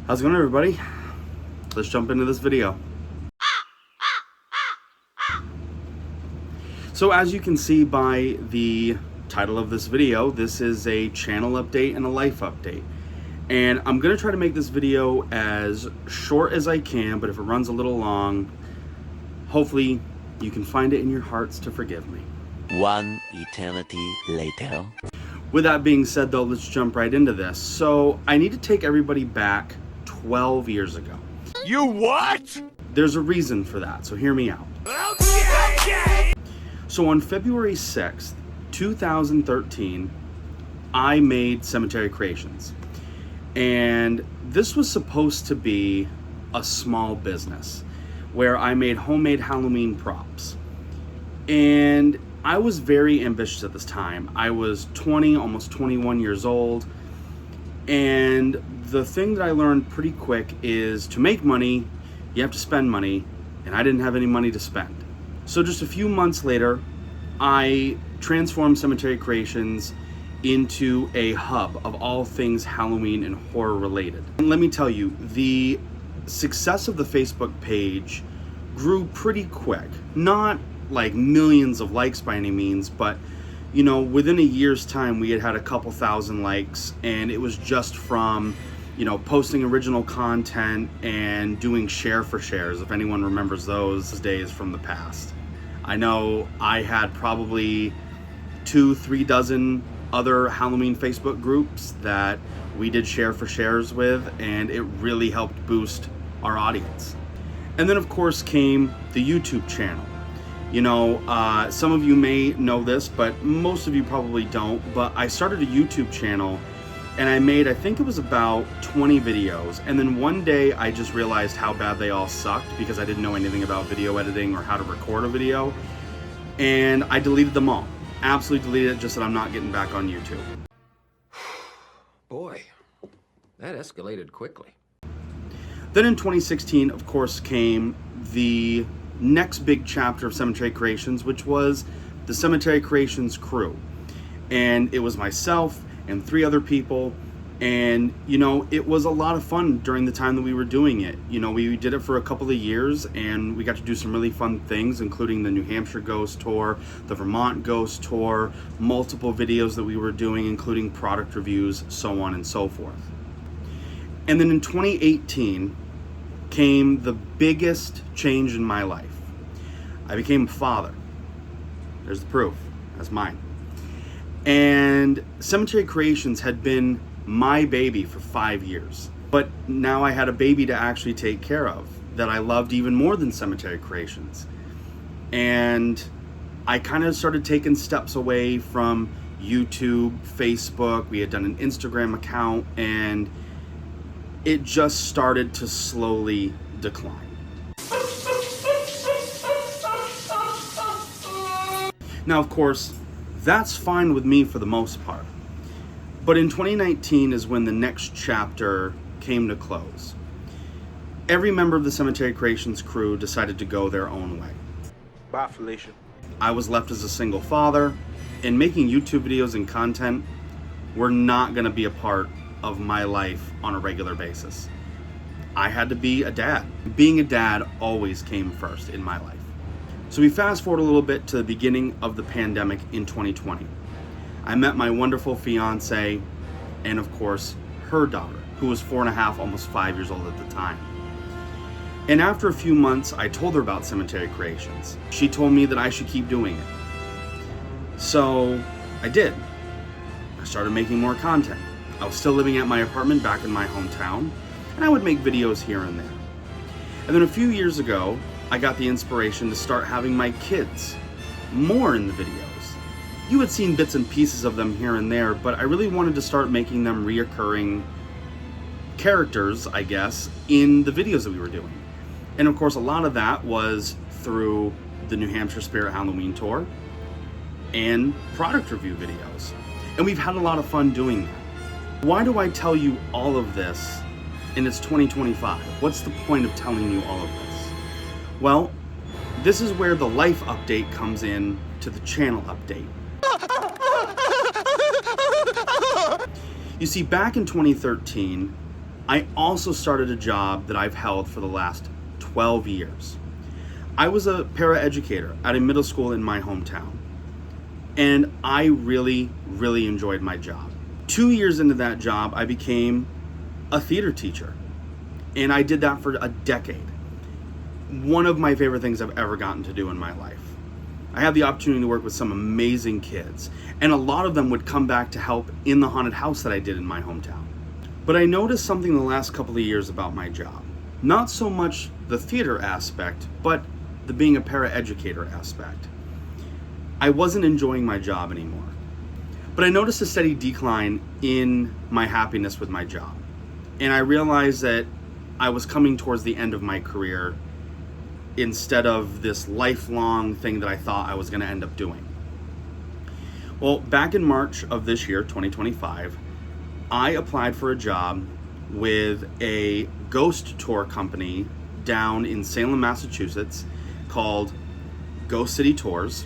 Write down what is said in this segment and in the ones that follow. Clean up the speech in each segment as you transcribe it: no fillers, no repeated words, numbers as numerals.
How's it going, everybody? Let's jump into this video. So as you can see by the title of this video, this is a channel update and a life update. And I'm gonna try to make this video as short as I can, but if it runs a little long, hopefully you can find it in your hearts to forgive me. One eternity later. With that being said though, let's jump right into this. So I need to take everybody back 12 years ago. You what? There's a reason for that, so hear me out. Okay. So on February 6th, 2013, I made Cemetery Creations. And this was supposed to be a small business where I made homemade Halloween props. And I was very ambitious at this time. I was 20, almost 21 years old. And the thing that I learned pretty quick is to make money, you have to spend money, and I didn't have any money to spend. So just a few months later, I transformed Cemetery Creations into a hub of all things Halloween and horror related. And let me tell you, the success of the Facebook page grew pretty quick. Not like millions of likes by any means, but you know, within a year's time we had a couple thousand likes, and it was just from, you know, posting original content and doing share for shares, if anyone remembers those days from the past. I know I had probably 2-3 dozen other Halloween Facebook groups that we did share for shares with, and it really helped boost our audience. And then of course came the YouTube channel. You know, some of you may know this, but most of you probably don't, but I started a YouTube channel and I made, I think it was about 20 videos. And then one day I just realized how bad they all sucked because I didn't know anything about video editing or how to record a video. And I deleted them all. Absolutely deleted it, just that I'm not getting back on YouTube. Boy, that escalated quickly. Then in 2016, of course, came the next big chapter of Cemetery Creations, which was the Cemetery Creations crew. And it was myself and 3 other people, and you know, it was a lot of fun during the time that we were doing it. You know, we did it for a couple of years and we got to do some really fun things, including the New Hampshire Ghost Tour, the Vermont Ghost Tour, multiple videos that we were doing, including product reviews, so on and so forth. And then in 2018 came the biggest change in my life. I became a father. There's the proof. That's mine. And Cemetery Creations had been my baby for 5 years. But now I had a baby to actually take care of that I loved even more than Cemetery Creations. And I kind of started taking steps away from YouTube, Facebook. We had done an Instagram account, and it just started to slowly decline. Now, of course, that's fine with me for the most part. But in 2019 is when the next chapter came to close. Every member of the Cemetery Creations crew decided to go their own way. Bye, Felicia. I was left as a single father, and making YouTube videos and content were not going to be a part of my life on a regular basis. I had to be a dad. Being a dad always came first in my life. So we fast forward a little bit to the beginning of the pandemic in 2020. I met my wonderful fiance and of course her daughter, who was 4.5, almost 5 years old at the time. And after a few months, I told her about Cemetery Creations. She told me that I should keep doing it. So I did. I started making more content. I was still living at my apartment back in my hometown, and I would make videos here and there. And then a few years ago, I got the inspiration to start having my kids more in the videos. You had seen bits and pieces of them here and there, but I really wanted to start making them reoccurring characters, I guess, in the videos that we were doing. And of course, a lot of that was through the New Hampshire Spirit Halloween Tour and product review videos. And we've had a lot of fun doing that. Why do I tell you all of this and it's 2025? What's the point of telling you all of this? Well, this is where the life update comes in to the channel update. You see, back in 2013, I also started a job that I've held for the last 12 years. I was a paraeducator at a middle school in my hometown, and I really, really enjoyed my job. 2 years into that job, I became a theater teacher, and I did that for a decade. One of my favorite things I've ever gotten to do in my life. I had the opportunity to work with some amazing kids, and a lot of them would come back to help in the haunted house that I did in my hometown. But I noticed something the last couple of years about my job. Not so much the theater aspect, but the being a paraeducator aspect. I wasn't enjoying my job anymore. But I noticed a steady decline in my happiness with my job. And I realized that I was coming towards the end of my career instead of this lifelong thing that I thought I was going to end up doing. Well, back in March of this year, 2025, I applied for a job with a ghost tour company down in Salem, Massachusetts called Ghost City Tours.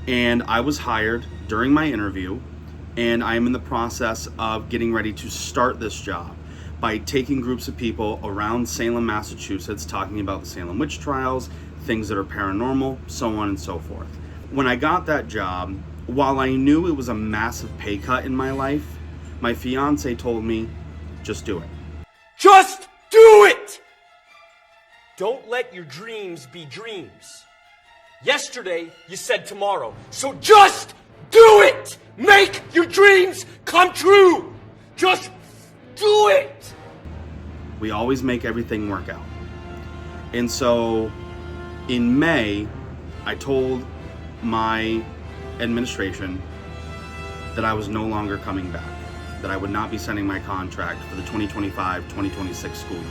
And I was hired during my interview, and I am in the process of getting ready to start this job by taking groups of people around Salem, Massachusetts, talking about the Salem witch trials, things that are paranormal, so on and so forth. When I got that job, while I knew it was a massive pay cut in my life, my fiance told me, just do it. Just do it! Don't let your dreams be dreams. Yesterday, you said tomorrow. So just do it! Make your dreams come true! Just do it! We always make everything work out. And so in May, I told my administration that I was no longer coming back, that I would not be signing my contract for the 2025-2026 school year.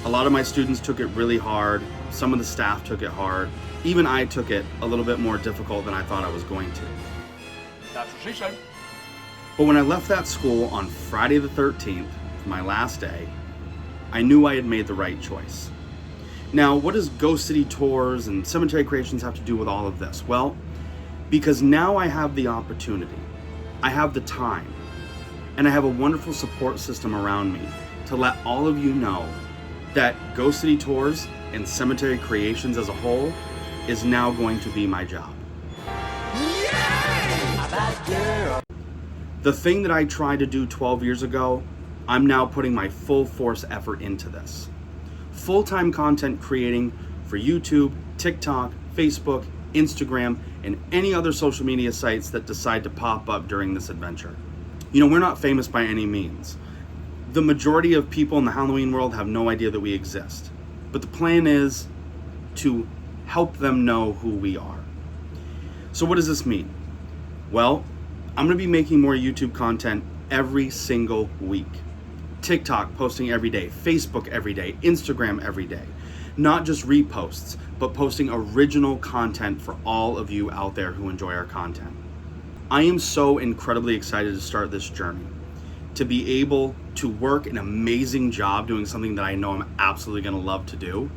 A lot of my students took it really hard. Some of the staff took it hard. Even I took it a little bit more difficult than I thought I was going to. That's what she said. But when I left that school on Friday the 13th, my last day, I knew I had made the right choice. Now, what does Ghost City Tours and Cemetery Creations have to do with all of this? Well, because now I have the opportunity, I have the time, and I have a wonderful support system around me to let all of you know that Ghost City Tours and Cemetery Creations as a whole is now going to be my job. The thing that I tried to do 12 years ago, I'm now putting my full force effort into this. Full-time content creating for YouTube, TikTok, Facebook, Instagram, and any other social media sites that decide to pop up during this adventure. You know, we're not famous by any means. The majority of people in the Halloween world have no idea that we exist. But the plan is to help them know who we are. So what does this mean? Well, I'm going to be making more YouTube content every single week. TikTok posting every day, Facebook every day, Instagram every day. Not just reposts, but posting original content for all of you out there who enjoy our content. I am so incredibly excited to start this journey, to be able to work an amazing job doing something that I know I'm absolutely going to love to do,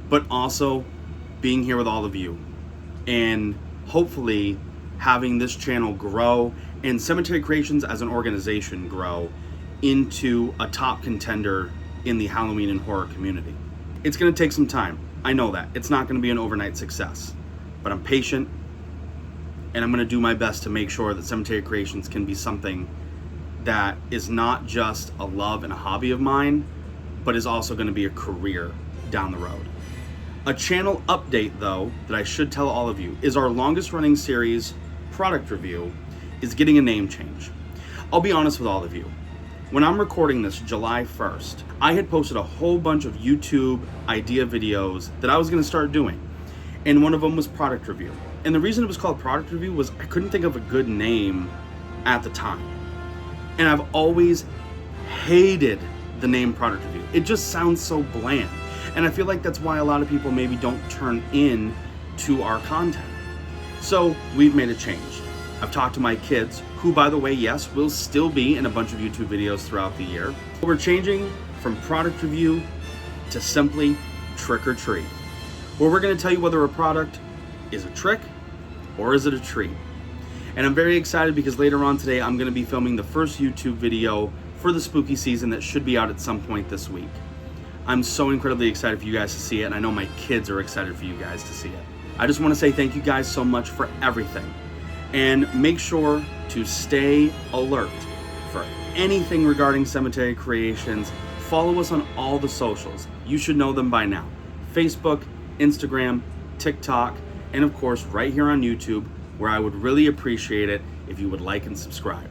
but also being here with all of you and hopefully having this channel grow and Cemetery Creations as an organization grow into a top contender in the Halloween and horror community. It's going to take some time. I know that. It's not going to be an overnight success, but I'm patient and I'm going to do my best to make sure that Cemetery Creations can be something that is not just a love and a hobby of mine, but is also going to be a career down the road. A channel update, though, that I should tell all of you is our longest running series, Product Review, is getting a name change. I'll be honest with all of you. When I'm recording this July 1st, I had posted a whole bunch of YouTube idea videos that I was going to start doing. And one of them was Product Review. And the reason it was called Product Review was I couldn't think of a good name at the time. And I've always hated the name Product Review. It just sounds so bland. And I feel like that's why a lot of people maybe don't turn in to our content. So we've made a change. I've talked to my kids, who, by the way, yes, will still be in a bunch of YouTube videos throughout the year. We're changing from Product Review to simply Trick or Treat, where we're going to tell you whether a product is a trick or is it a treat. And I'm very excited because later on today, I'm going to be filming the first YouTube video for the spooky season that should be out at some point this week. I'm so incredibly excited for you guys to see it, and I know my kids are excited for you guys to see it. I just want to say thank you guys so much for everything. And make sure to stay alert for anything regarding Cemetery Creations. Follow us on all the socials. You should know them by now. Facebook, Instagram, TikTok, and of course right here on YouTube, where I would really appreciate it if you would like and subscribe.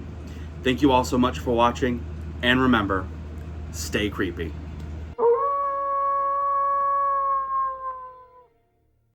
Thank you all so much for watching, and remember, stay creepy.